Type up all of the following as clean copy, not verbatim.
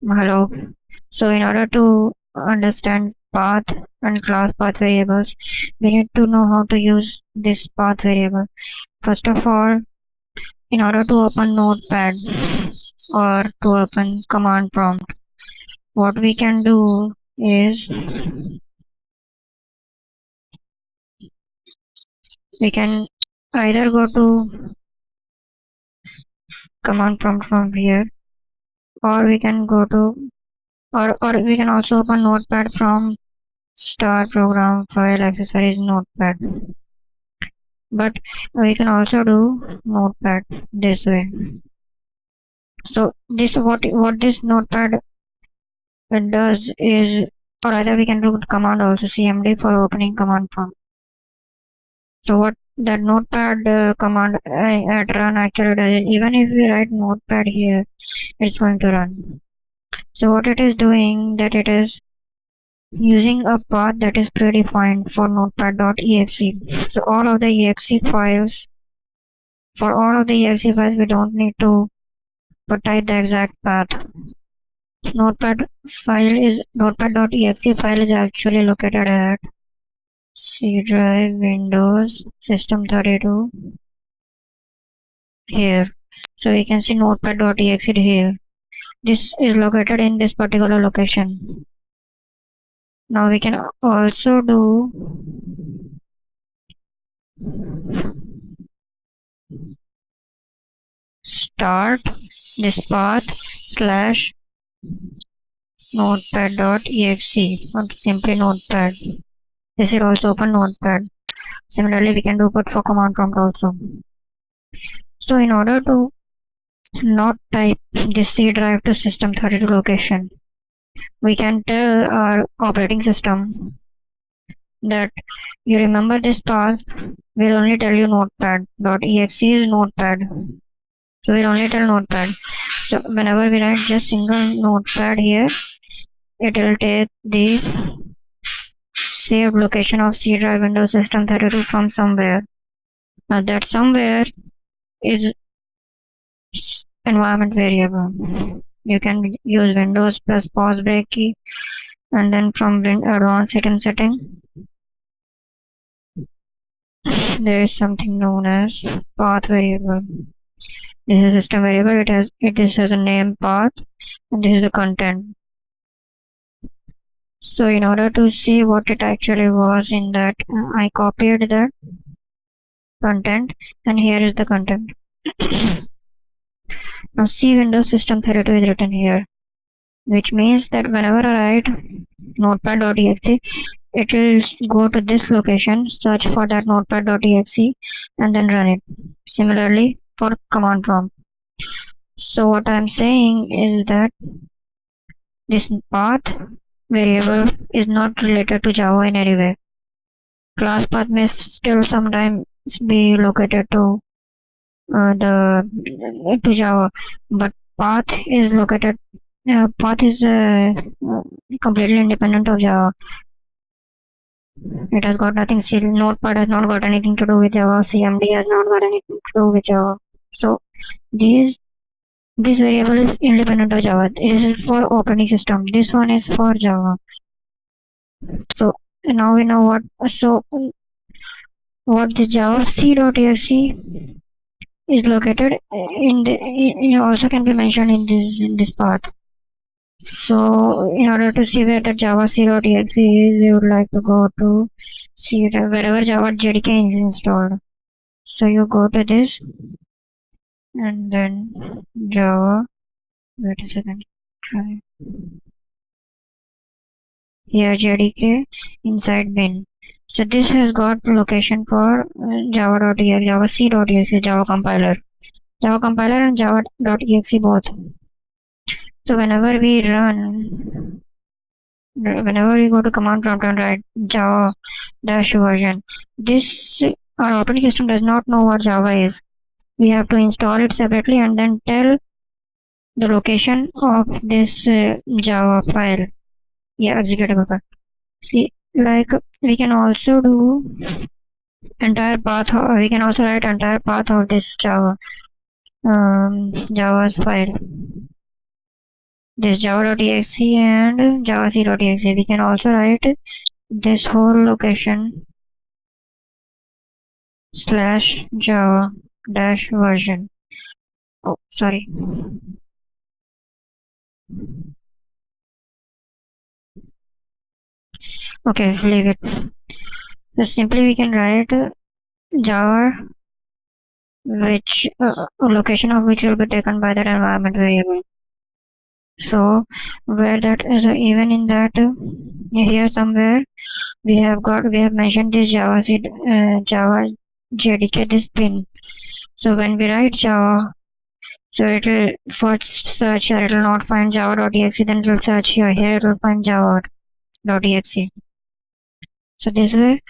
Hello. So in order to understand path and class path variables, we need to know how to use this path variable. First of all, in order to open Notepad or to open command prompt, what we can do is we can either go to command prompt from here, or we can go to or we can also open Notepad from start program file accessories Notepad. But we can also do Notepad this way. So this what this Notepad does is, or either we can do command also, cmd for opening command prompt. So what that Notepad command at run actually does, even if we write Notepad here, it's going to run. So what it is doing, that it is using a path that is predefined for notepad.exe. So all of the exe files, for all of the exe files, we don't need to type the exact path. Notepad.exe file is actually located at C drive, Windows, System32 here. So we can see notepad.exe here. This is located in this particular location. Now we can also do start this path slash notepad.exe or simply notepad. This is also open notepad. Similarly, we can do but for command prompt also. So in order to not type this C drive to system32 location, we can tell our operating system that you remember this path, we'll only tell you notepad.exe is notepad. So we'll only tell notepad. So whenever we write just single notepad here, it will take the saved location of C drive Windows System32 from somewhere. Now that somewhere is environment variable. You can use Windows plus pause break key, and then from advanced setting there is something known as path variable. This is a system variable. It has a name path, and this is the content. So in order to see what it actually was in that, I copied that content, and here is the content. Now C Windows System32 is written here, which means that whenever I write notepad.exe, it will go to this location, search for that notepad.exe, and then run it. Similarly for command prompt. So what I'm saying is that this path variable is not related to Java in any way. Class path may still sometimes be located to Java, but path is located. Path is completely independent of Java. It has got nothing. Notepad has not got anything to do with Java. CMD has not got anything to do with Java. So this variable is independent of Java. This is for operating system. This one is for Java. So now we know what. So what the Java c.exe is located in the. It also can be mentioned in this path. So in order to see where the Java c.exe is, you would like to go to see wherever Java JDK is installed. So you go to this and then Java. Wait a second. Try here JDK inside bin. So this has got location for java.exe, Java c.exe, Java compiler and java.exe both. So whenever we go to command prompt and write Java dash version, this our operating system does not know what Java is. We have to install it separately and then tell the location of this Java file. Yeah, executable file. See, like we can also do entire path. We can also write entire path of this Java's file. this java.exe and javac.exe. We can also write this whole location slash java dash version. Oh, sorry. Okay, leave it. So simply we can write java which location of which will be taken by that environment variable. So where that is even in that here somewhere we have mentioned this java jdk this pin. So when we write java, so it will first search here, it will not find java.exe, then it will search here it will find java.exe. So this way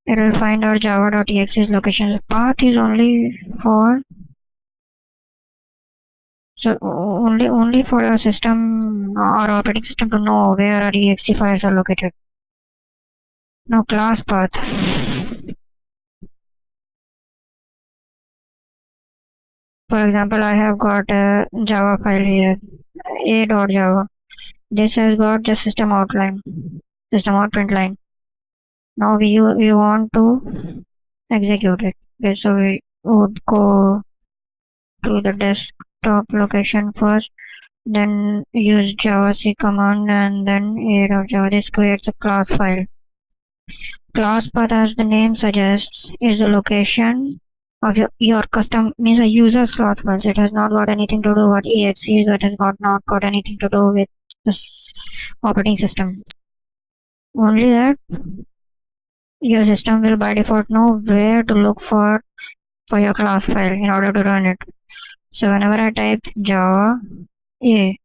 it will find our java.exe's location. Path is only for only for our system or operating system to know where our exe files are located. Now class path. For example, I have got a Java file here, a.java. This has got the system outline, system out print line. Now we want to execute it. Okay, so we would go to the desktop location first, then use javac command and then a.java. This creates a class file. Class path, as the name suggests, is the location of your custom means a user's class files. It has not got anything to do with exe. It has not got anything to do with the operating system. Only that your system will by default know where to look for your class file in order to run it. So whenever I type java a,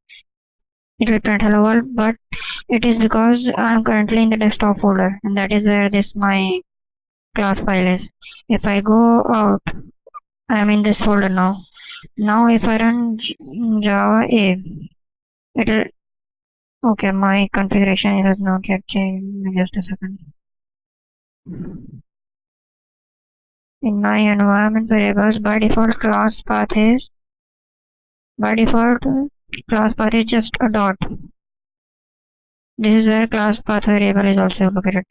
it will print hello world, but it is because I am currently in the desktop folder and that is where this my class file is. If I go out, I am in this folder now. Now if I run java a, it'll okay, my configuration has not yet changed. Just a second. In my environment variables, by default class path is just a dot. This is where class path variable is also located.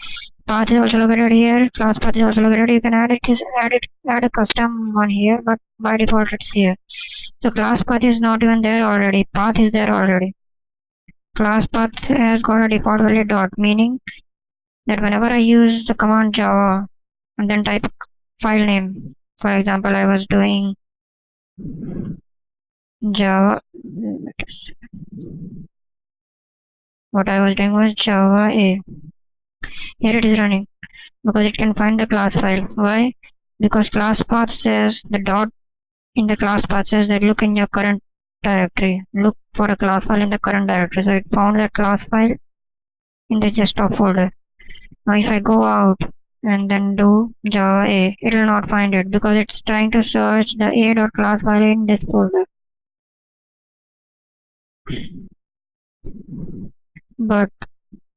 Path is also located here. Class path is also located. You can add a custom one here, but by default it's here. So class path is not even there already. Path is there already. Class path has got a default value dot, meaning that whenever I use the command java and then type file name, for example, I was doing java. What I was doing was java a. Here it is running because it can find the class file. Why? Because class path says the dot in the class path says that look in your current directory. Look for a class file in the current directory. So it found that class file in the desktop folder. Now if I go out and then do java a, it will not find it because it's trying to search the a.class file in this folder. But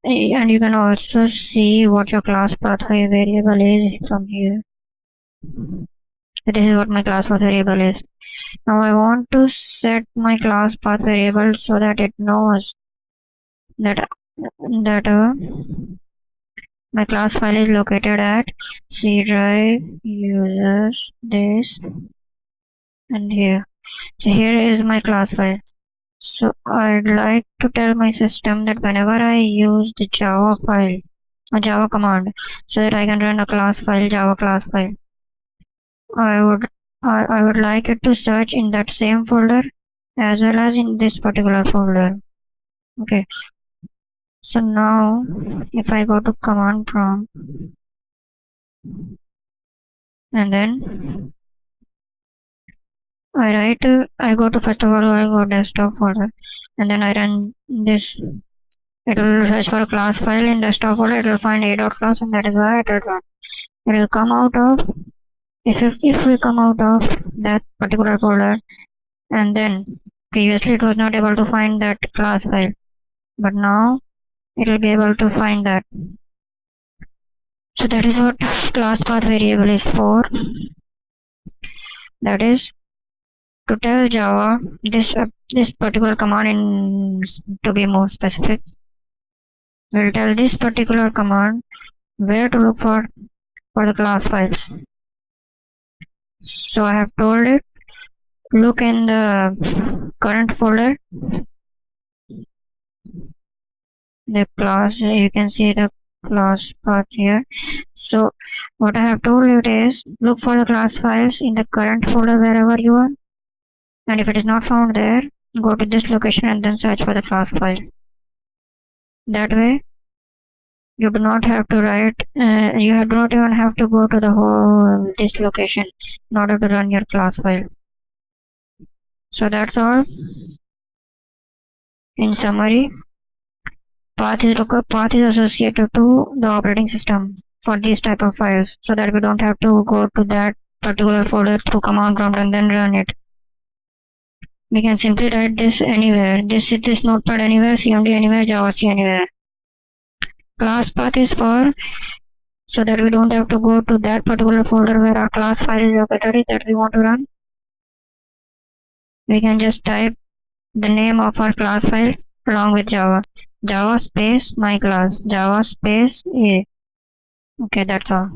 and you can also see what your class path variable is from here. So this is what my class path variable is. Now I want to set my class path variable so that it knows that my class file is located at C drive users this and here. So here is my class file. So I'd like to tell my system that whenever I use the Java file, a Java command, so that I can run a class file, Java class file, I would like it to search in that same folder as well as in this particular folder. Okay. So now if I go to command prompt and then I go to first of all I go desktop folder and then I run this. It will search for a class file in desktop folder. It will find a.class and that is why it will run. It will come out of if we come out of that particular folder and then previously it was not able to find that class file, but now it will be able to find that. So that is what class path variable is for. That is To tell Java this particular command in to be more specific, we'll tell this particular command where to look for the class files. So I have told it, look in the current folder, the class, you can see the class path here. So what I have told you is, look for the class files in the current folder wherever you are, and if it is not found there, go to this location and then search for the class file. That way you do not have to write, you do not even have to go to the whole this location in order to run your class file. So that's all. In summary, path is associated to the operating system for these type of files, so that we don't have to go to that particular folder through command prompt and then run it. We can simply write this anywhere. This notepad anywhere, cmd anywhere, javac anywhere. Class path is for so that we don't have to go to that particular folder where our class file is located that we want to run. We can just type the name of our class file along with java space my class, java space a. Okay, that's all.